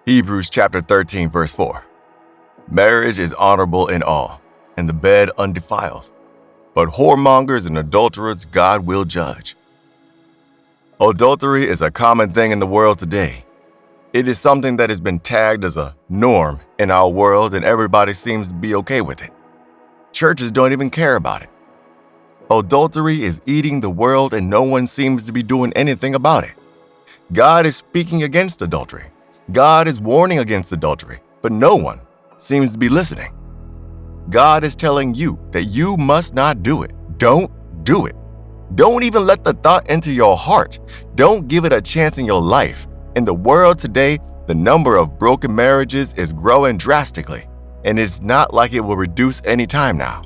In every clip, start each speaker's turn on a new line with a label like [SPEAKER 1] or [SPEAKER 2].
[SPEAKER 1] Hebrews chapter 13, verse 4. Marriage is honorable in all, and the bed undefiled. But whoremongers and adulterers God will judge. Adultery is a common thing in the world today. It is something that has been tagged as a norm in our world, and everybody seems to be okay with it. Churches don't even care about it. Adultery is eating the world, and no one seems to be doing anything about it. God is speaking against adultery. God is warning against adultery, but no one seems to be listening. God is telling you that you must not do it. Don't do it. Don't even let the thought enter your heart. Don't give it a chance in your life. In the world today, the number of broken marriages is growing drastically, and it's not like it will reduce any time now.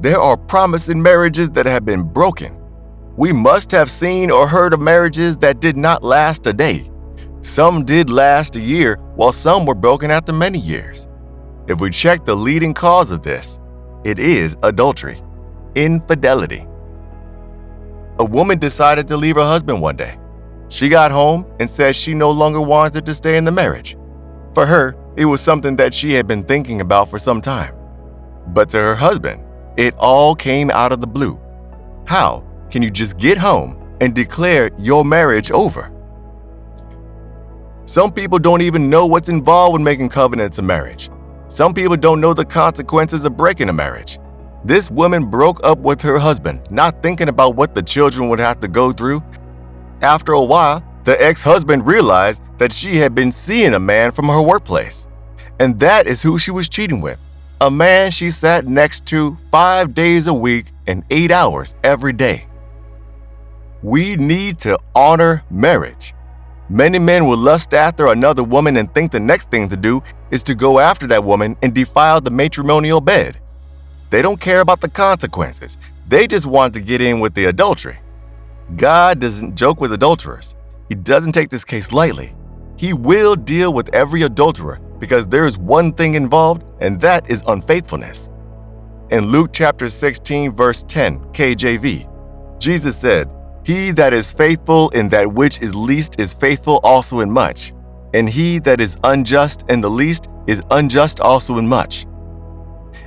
[SPEAKER 1] There are promising marriages that have been broken. We must have seen or heard of marriages that did not last a day. Some did last a year, while some were broken after many years. If we check the leading cause of this, it is adultery, infidelity. A woman decided to leave her husband one day. She got home and said she no longer wanted to stay in the marriage. For her, it was something that she had been thinking about for some time. But to her husband, it all came out of the blue. How can you just get home and declare your marriage over? Some people don't even know what's involved with making covenants of marriage. Some people don't know the consequences of breaking a marriage. This woman broke up with her husband, not thinking about what the children would have to go through. After a while, the ex-husband realized that she had been seeing a man from her workplace. And that is who she was cheating with. A man she sat next to 5 days a week and 8 hours every day. We need to honor marriage. Many men will lust after another woman and think the next thing to do is to go after that woman and defile the matrimonial bed. They don't care about the consequences. They just want to get in with the adultery. God doesn't joke with adulterers. He doesn't take this case lightly. He will deal with every adulterer because there is one thing involved, and that is unfaithfulness. In Luke chapter 16, verse 10, KJV, Jesus said, "He that is faithful in that which is least is faithful also in much, and he that is unjust in the least is unjust also in much."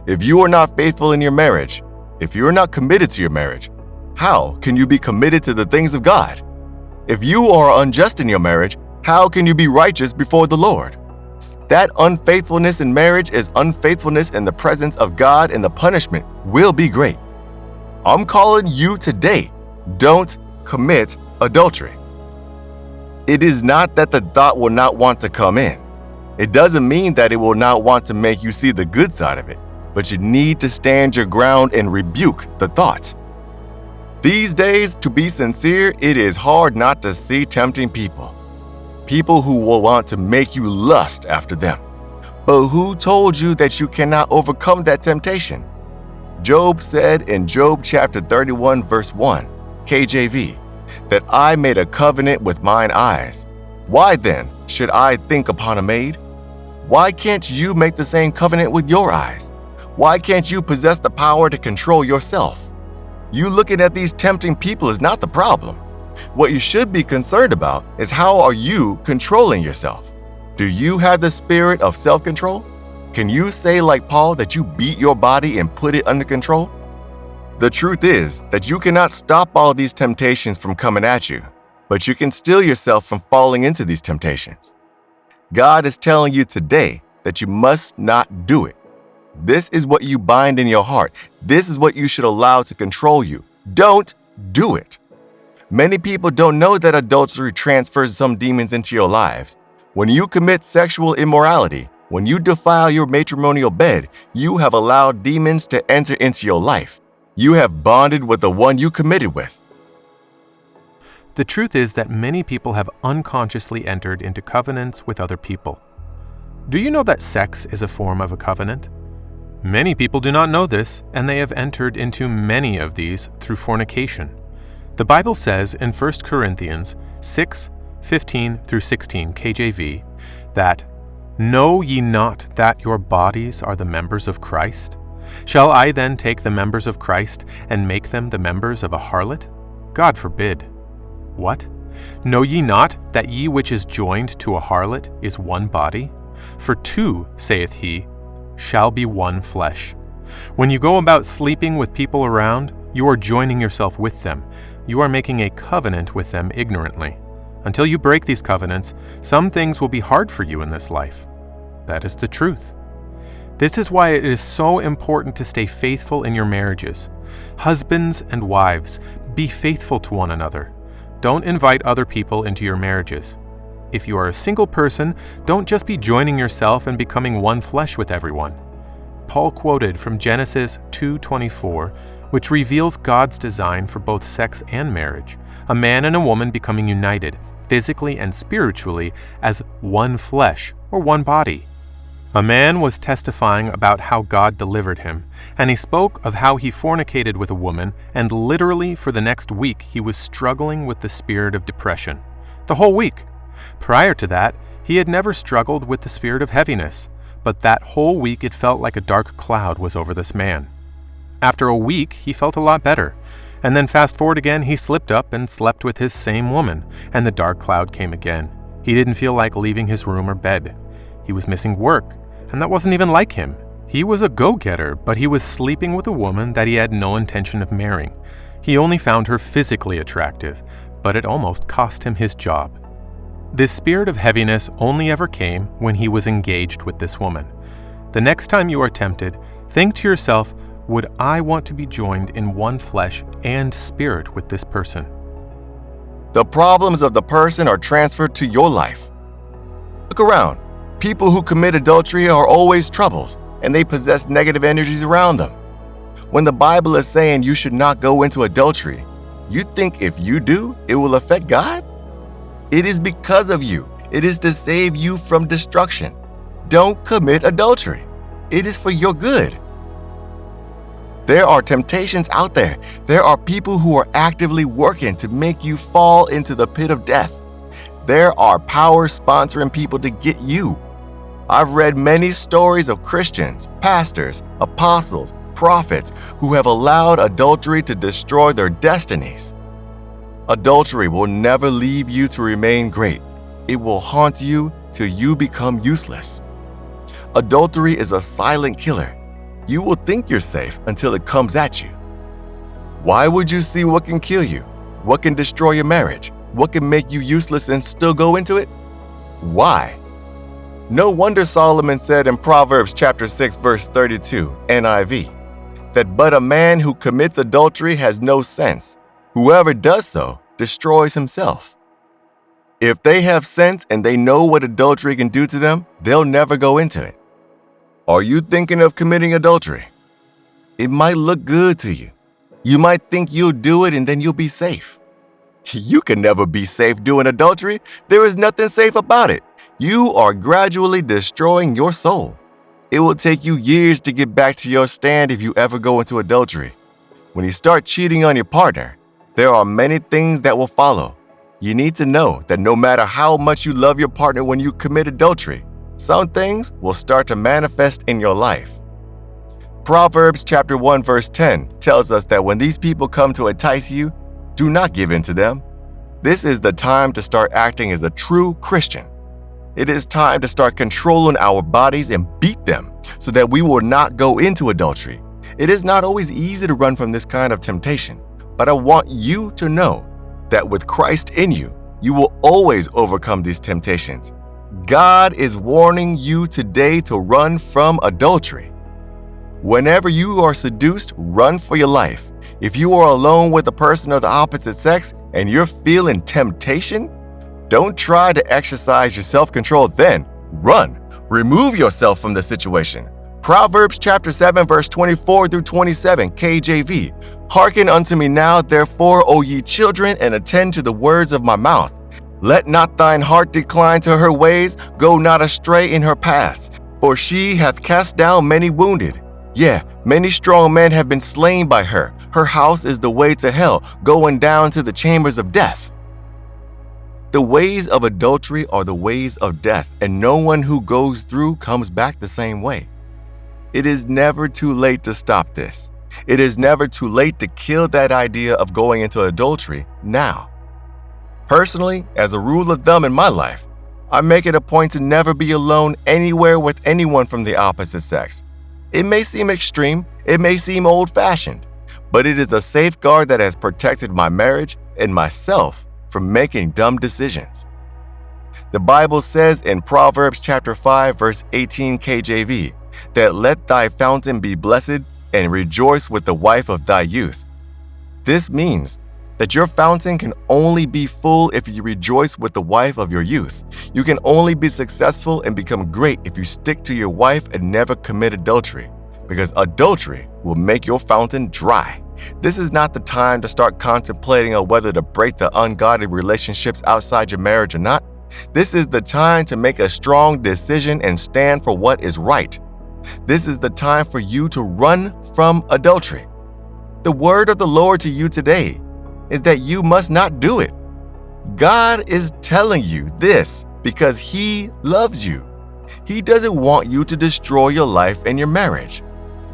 [SPEAKER 1] If you are not faithful in your marriage, if you are not committed to your marriage, how can you be committed to the things of God? If you are unjust in your marriage, how can you be righteous before the Lord? That unfaithfulness in marriage is unfaithfulness in the presence of God, and the punishment will be great. I'm calling you today, don't commit adultery. It is not that the thought will not want to come in. It doesn't mean that it will not want to make you see the good side of it, but you need to stand your ground and rebuke the thought. These days, to be sincere, it is hard not to see tempting people. People who will want to make you lust after them. But who told you that you cannot overcome that temptation? Job said in Job chapter 31, verse 1, KJV, that I made a covenant with mine eyes. Why then should I think upon a maid? Why can't you make the same covenant with your eyes? Why can't you possess the power to control yourself? You looking at these tempting people is not the problem. What you should be concerned about is how are you controlling yourself? Do you have the spirit of self-control? Can you say like Paul that you beat your body and put it under control? The truth is that you cannot stop all these temptations from coming at you, but you can steal yourself from falling into these temptations. God is telling you today that you must not do it. This is what you bind in your heart. This is what you should allow to control you. Don't do it. Many people don't know that adultery transfers some demons into your lives. When you commit sexual immorality, when you defile your matrimonial bed, you have allowed demons to enter into your life. You have bonded with the one you committed with.
[SPEAKER 2] The truth is that many people have unconsciously entered into covenants with other people. Do you know that sex is a form of a covenant? Many people do not know this, and they have entered into many of these through fornication. The Bible says in 1 Corinthians 6:15-16 KJV that, "Know ye not that your bodies are the members of Christ? Shall I then take the members of Christ and make them the members of a harlot? God forbid. What? Know ye not that ye which is joined to a harlot is one body? For two, saith he, shall be one flesh. When you go about sleeping with people around, you are joining yourself with them. You are making a covenant with them ignorantly. Until you break these covenants, some things will be hard for you in this life. That is the truth. This is why it is so important to stay faithful in your marriages. Husbands and wives, be faithful to one another. Don't invite other people into your marriages. If you are a single person, don't just be joining yourself and becoming one flesh with everyone. Paul quoted from Genesis 2:24, which reveals God's design for both sex and marriage, a man and a woman becoming united, physically and spiritually, as one flesh or one body. A man was testifying about how God delivered him, and he spoke of how he fornicated with a woman, and literally for the next week he was struggling with the spirit of depression. The whole week. Prior to that, he had never struggled with the spirit of heaviness, but that whole week it felt like a dark cloud was over this man. After a week, he felt a lot better, and then fast forward again, he slipped up and slept with his same woman, and the dark cloud came again. He didn't feel like leaving his room or bed. He was missing work, and that wasn't even like him. He was a go-getter, but he was sleeping with a woman that he had no intention of marrying. He only found her physically attractive, but it almost cost him his job. This spirit of heaviness only ever came when he was engaged with this woman. The next time you are tempted, think to yourself, would I want to be joined in one flesh and spirit with this person?
[SPEAKER 1] The problems of the person are transferred to your life. Look around. People who commit adultery are always troubles, and they possess negative energies around them. When the Bible is saying you should not go into adultery, you think if you do, it will affect God? It is because of you. It is to save you from destruction. Don't commit adultery. It is for your good. There are temptations out there. There are people who are actively working to make you fall into the pit of death. There are powers sponsoring people to get you. I've read many stories of Christians, pastors, apostles, prophets who have allowed adultery to destroy their destinies. Adultery will never leave you to remain great. It will haunt you till you become useless. Adultery is a silent killer. You will think you're safe until it comes at you. Why would you see what can kill you? What can destroy your marriage? What can make you useless and still go into it? Why? No wonder Solomon said in Proverbs chapter 6 verse 32, NIV, that but a man who commits adultery has no sense. Whoever does so destroys himself. If they have sense and they know what adultery can do to them, they'll never go into it. Are you thinking of committing adultery? It might look good to you. You might think you'll do it and then you'll be safe. You can never be safe doing adultery. There is nothing safe about it. You are gradually destroying your soul. It will take you years to get back to your stand if you ever go into adultery. When you start cheating on your partner, there are many things that will follow. You need to know that no matter how much you love your partner when you commit adultery, some things will start to manifest in your life. Proverbs chapter 1 verse 10 tells us that when these people come to entice you, do not give in to them. This is the time to start acting as a true Christian. It is time to start controlling our bodies and beat them so that we will not go into adultery. It is not always easy to run from this kind of temptation, but I want you to know that with Christ in you, you will always overcome these temptations. God is warning you today to run from adultery. Whenever you are seduced, run for your life. If you are alone with a person of the opposite sex and you're feeling temptation, don't try to exercise your self-control then. Run. Remove yourself from the situation. Proverbs chapter 7 verse 24 through 27 KJV. Hearken unto me now, therefore, O ye children, and attend to the words of my mouth. Let not thine heart decline to her ways, go not astray in her paths. For she hath cast down many wounded. Yea, many strong men have been slain by her. Her house is the way to hell, going down to the chambers of death. The ways of adultery are the ways of death, and no one who goes through comes back the same way. It is never too late to stop this. It is never too late to kill that idea of going into adultery now. Personally, as a rule of thumb in my life, I make it a point to never be alone anywhere with anyone from the opposite sex. It may seem extreme, it may seem old-fashioned, but it is a safeguard that has protected my marriage and myself from making dumb decisions. The Bible says in Proverbs chapter 5 verse 18 KJV that let thy fountain be blessed and rejoice with the wife of thy youth. This means that your fountain can only be full if you rejoice with the wife of your youth. You can only be successful and become great if you stick to your wife and never commit adultery, because adultery will make your fountain dry. This is not the time to start contemplating on whether to break the ungodly relationships outside your marriage or not. This is the time to make a strong decision and stand for what is right. This is the time for you to run from adultery. The word of the Lord to you today is that you must not do it. God is telling you this because He loves you. He doesn't want you to destroy your life and your marriage.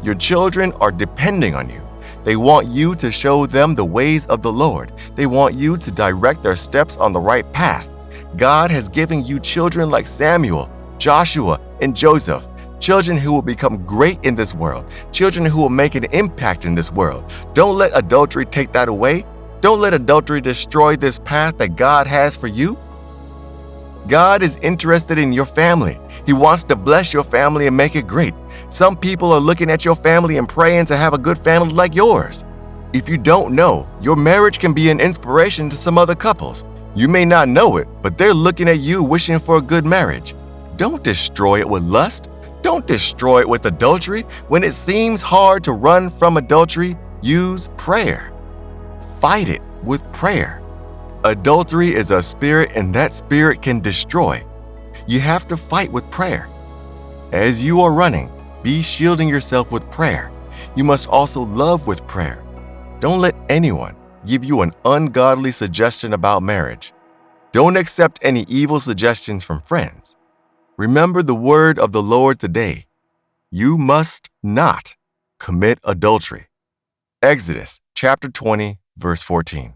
[SPEAKER 1] Your children are depending on you. They want you to show them the ways of the Lord. They want you to direct their steps on the right path. God has given you children like Samuel, Joshua, and Joseph, children who will become great in this world, children who will make an impact in this world. Don't let adultery take that away. Don't let adultery destroy this path that God has for you. God is interested in your family. He wants to bless your family and make it great. Some people are looking at your family and praying to have a good family like yours. If you don't know, your marriage can be an inspiration to some other couples. You may not know it, but they're looking at you wishing for a good marriage. Don't destroy it with lust. Don't destroy it with adultery. When it seems hard to run from adultery, use prayer. Fight it with prayer. Adultery is a spirit, and that spirit can destroy. You have to fight with prayer. As you are running, be shielding yourself with prayer. You must also love with prayer. Don't let anyone give you an ungodly suggestion about marriage. Don't accept any evil suggestions from friends. Remember the word of the Lord today. You must not commit adultery. Exodus chapter 20, verse 14.